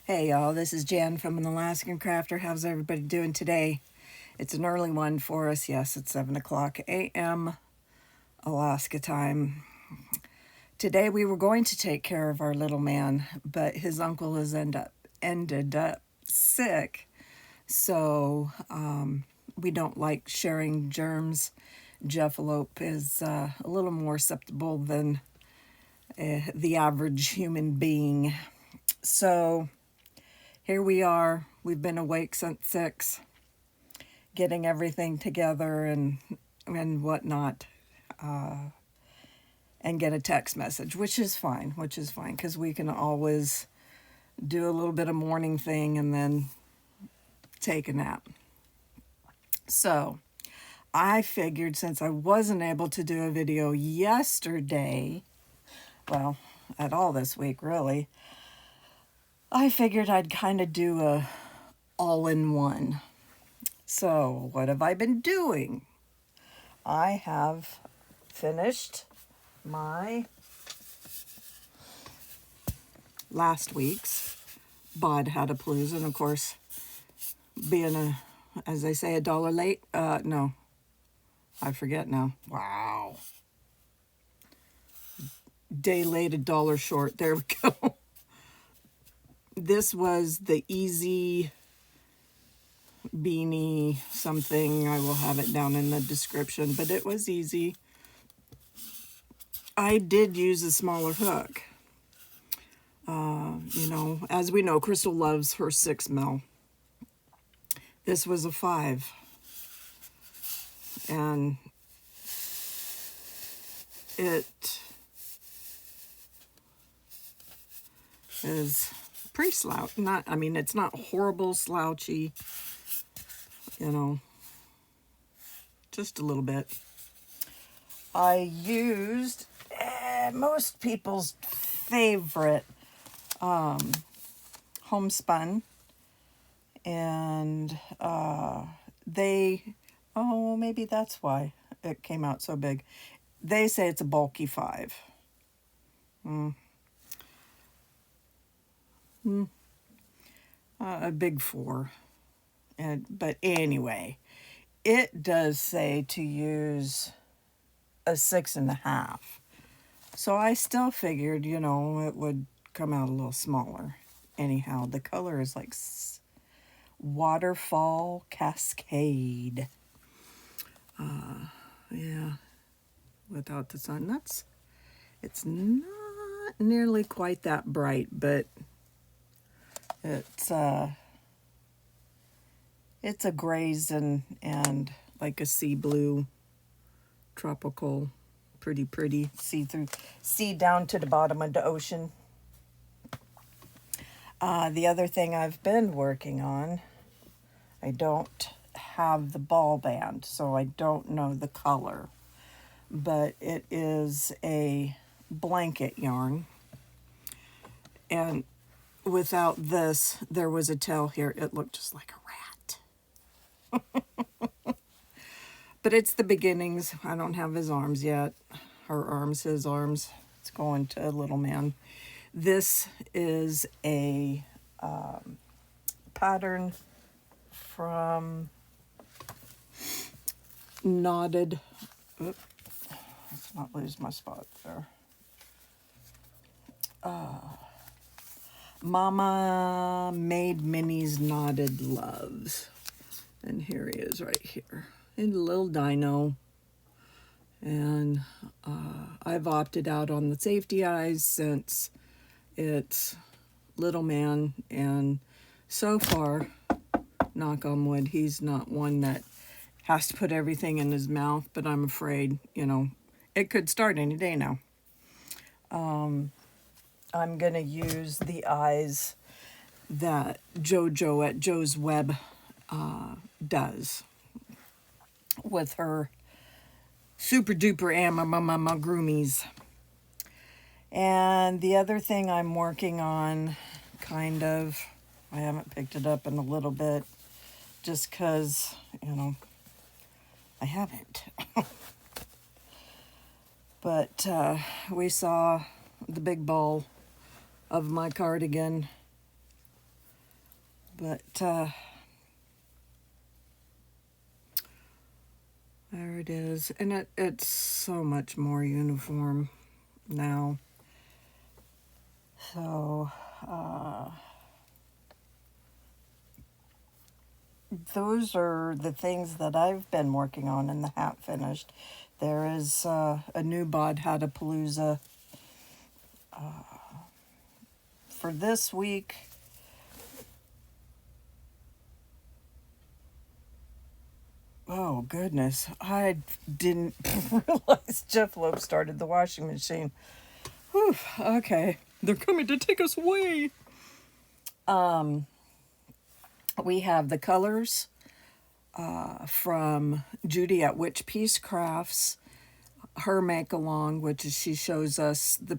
Hey y'all, this is Jan from an Alaskan Crafter. How's everybody doing today? It's an early one for us. Yes, it's 7 o'clock a.m. Alaska time. Today we were going to take care of our little man, but his uncle has ended up sick. So we don't like sharing germs. Jaffalope is a little more susceptible than the average human being. So here we are. We've been awake since 6, getting everything together and whatnot, and get a text message, which is fine, because we can always do a little bit of morning thing and then take a nap. So I figured, since I wasn't able to do a video yesterday, well, at all this week really, I figured I'd kind of do a all-in-one. So what have I been doing? I have finished my last week's Bod Hadapalooza, and of course, being as they say, $1 late. No, I forget now. Wow, day late, $1 short. There we go. This was the easy beanie something. I will have it down in the description, but it was easy. I did use a smaller hook. As we know, Crystal loves her 6 mil. This was a 5. And it is pretty it's not horrible slouchy, just a little bit. I used most people's favorite homespun, and maybe that's why it came out so big. They say it's a bulky 5. A big 4. But anyway, it does say to use a 6.5. So I still figured, it would come out a little smaller. Anyhow, the color is like Waterfall Cascade. Yeah, without the sun. It's not nearly quite that bright, but it's a grays and like a sea blue, tropical, pretty see-through, see down to the bottom of the ocean. The other thing I've been working on, I don't have the ball band, so I don't know the color, but it is a blanket yarn. And without this, there was a tail here. It looked just like a rat. But it's the beginnings. I don't have his arms yet. Her arms, his arms. It's going to little man. This is a pattern from Knotted. Oops, let's not lose my spot there. Mama made Minnie's Knotted Loves. And here he is right here. And a little dino. And I've opted out on the safety eyes since it's little man. And so far, knock on wood, he's not one that has to put everything in his mouth. But I'm afraid, it could start any day now. I'm going to use the eyes that JoJo at Joe's Web does with her super duper Mama Groomies. And the other thing I'm working on, I haven't picked it up in a little bit, just because, I haven't. But we saw the big ball of my cardigan But there it is. And it's so much more uniform now. So those are the things that I've been working on in the hat finished. There is a new Bod Hatapalooza for this week. Oh, goodness. I didn't realize Jeff Loeb started the washing machine. Whew, okay. They're coming to take us away. We have the colors from Judy at Witch Piece Crafts, her make-along, which is she shows us the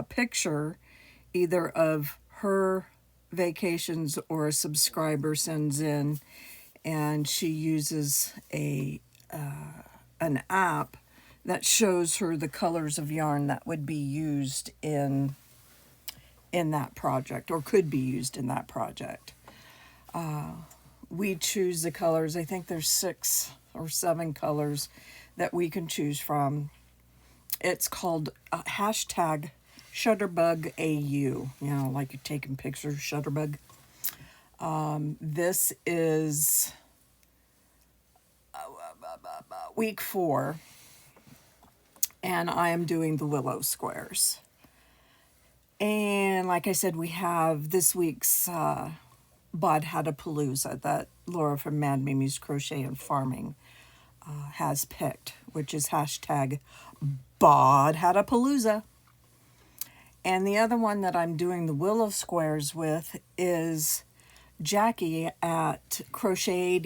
picture either of her vacations or a subscriber sends in, and she uses an app that shows her the colors of yarn that would be used in that project, or could be used in that project. We choose the colors. I think there's 6 or 7 colors that we can choose from. It's called hashtag ShutterBugAU. Like you're taking pictures, Shutterbug. This is week 4, and I am doing the willow squares. And like I said, we have this week's Bod Hatapalooza that Laura from Mad Mimi's Crochet and Farming has picked, which is hashtag Bod Hatapalooza. And the other one that I'm doing the willow squares with is Jackie at Crochet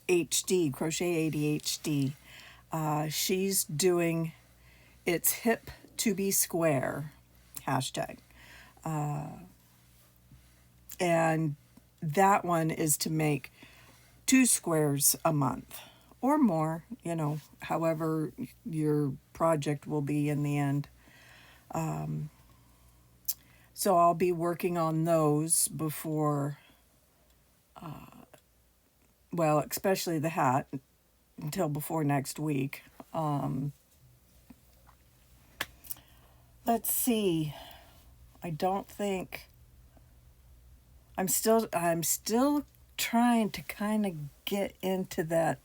80 HD. She's doing It's Hip to Be Square hashtag. And that one is to make 2 squares a month or more, however your project will be in the end. So I'll be working on those before, especially the hat, until before next week. Let's see. I don't think... I'm still trying to kind of get into that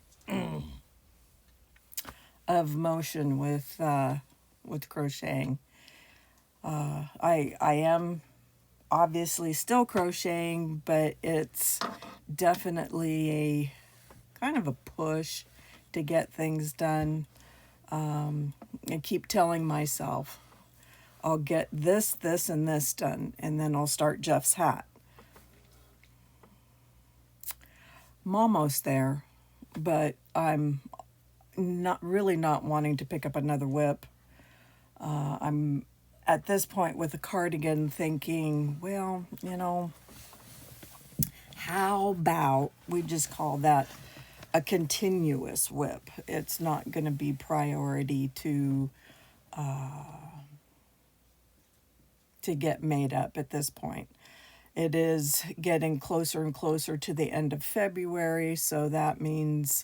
of motion with crocheting. I am obviously still crocheting, but it's definitely a kind of a push to get things done. I keep telling myself I'll get this, and this done, and then I'll start Jeff's hat. I'm almost there, but I'm not wanting to pick up another whip. I'm at this point with a cardigan thinking, well, how about we just call that a continuous whip? It's not going to be priority to get made up at this point. It is getting closer and closer to the end of February, so that means,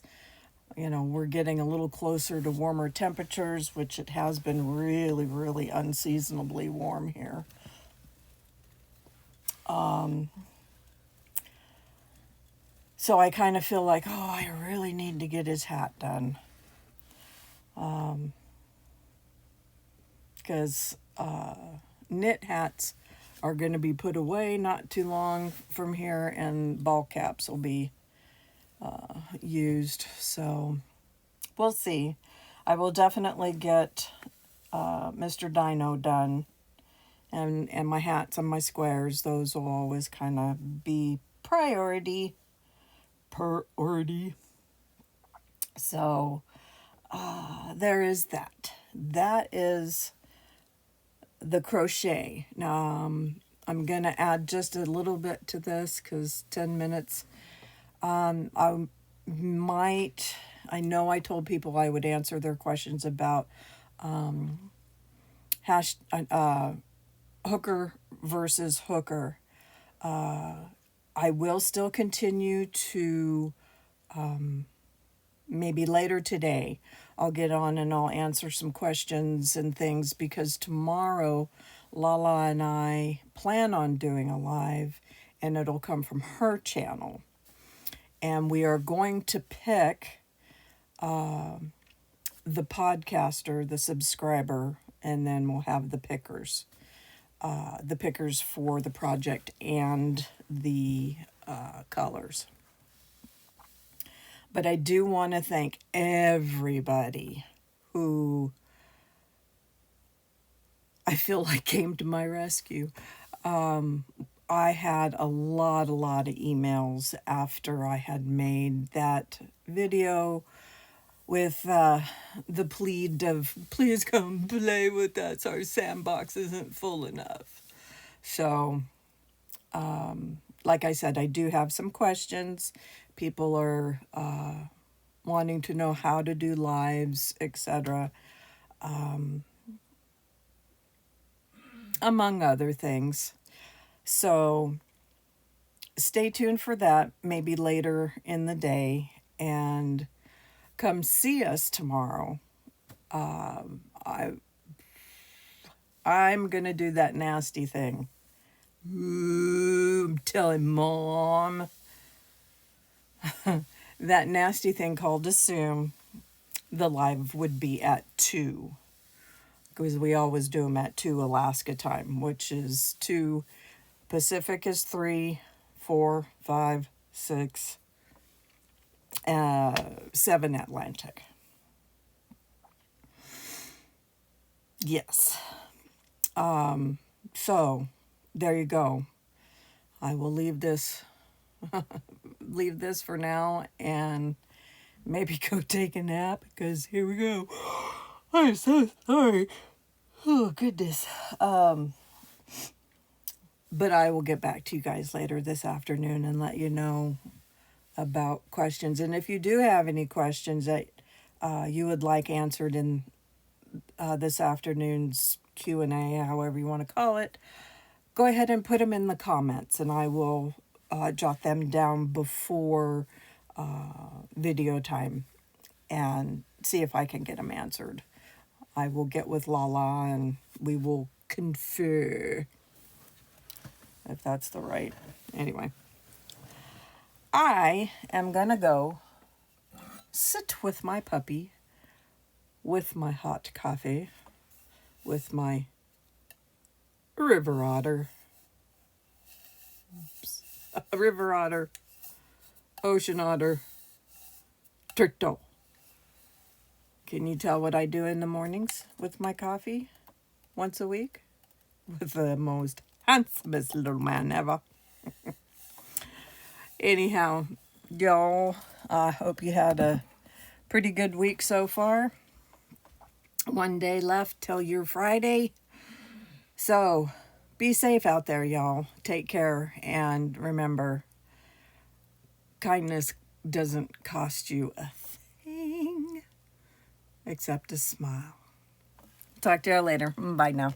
we're getting a little closer to warmer temperatures, which it has been really, really unseasonably warm here. So I kind of feel like, I really need to get his hat done. Because knit hats are going to be put away not too long from here, and ball caps will be used. So we'll see. I will definitely get Mr. Dino done, and my hats and my squares. Those will always kind of be priority. So there is that. That is the crochet. Now I'm gonna add just a little bit to this because 10 minutes. I know I told people I would answer their questions about hooker versus hooker. I will still continue to, maybe later today, I'll get on and I'll answer some questions and things, because tomorrow Lala and I plan on doing a live, and it'll come from her channel. And we are going to pick the podcaster, the subscriber, and then we'll have the pickers. The pickers for the project and the colors. But I do want to thank everybody who I feel like came to my rescue. I had a lot of emails after I had made that video with the plea of, please come play with us, our sandbox isn't full enough. So, like I said, I do have some questions. People are wanting to know how to do lives, etc., among other things. So stay tuned for that, maybe later in the day, and come see us tomorrow. I'm gonna do that nasty thing. Ooh, I'm telling Mom. That nasty thing called Assume. The live would be at 2. Because we always do them at 2 Alaska time, which is 2 Pacific is 3, 4, 5, 6, 7 Atlantic. Yes. So there you go. I will leave this for now and maybe go take a nap, because here we go. I'm so sorry. Oh, goodness. But I will get back to you guys later this afternoon and let you know about questions. And if you do have any questions that you would like answered in this afternoon's Q&A, however you want to call it, go ahead and put them in the comments, and I will jot them down before video time and see if I can get them answered. I will get with Lala and we will confer, if that's the right. Anyway, I am gonna go sit with my puppy, with my hot coffee, with my river otter. Oops. River otter, ocean otter, turtle. Can you tell what I do in the mornings with my coffee once a week? With the most handsomest little man ever. Anyhow, y'all, I hope you had a pretty good week so far. One day left till your Friday. So, be safe out there, y'all. Take care, and remember, kindness doesn't cost you a thing except a smile. Talk to you later. Bye now.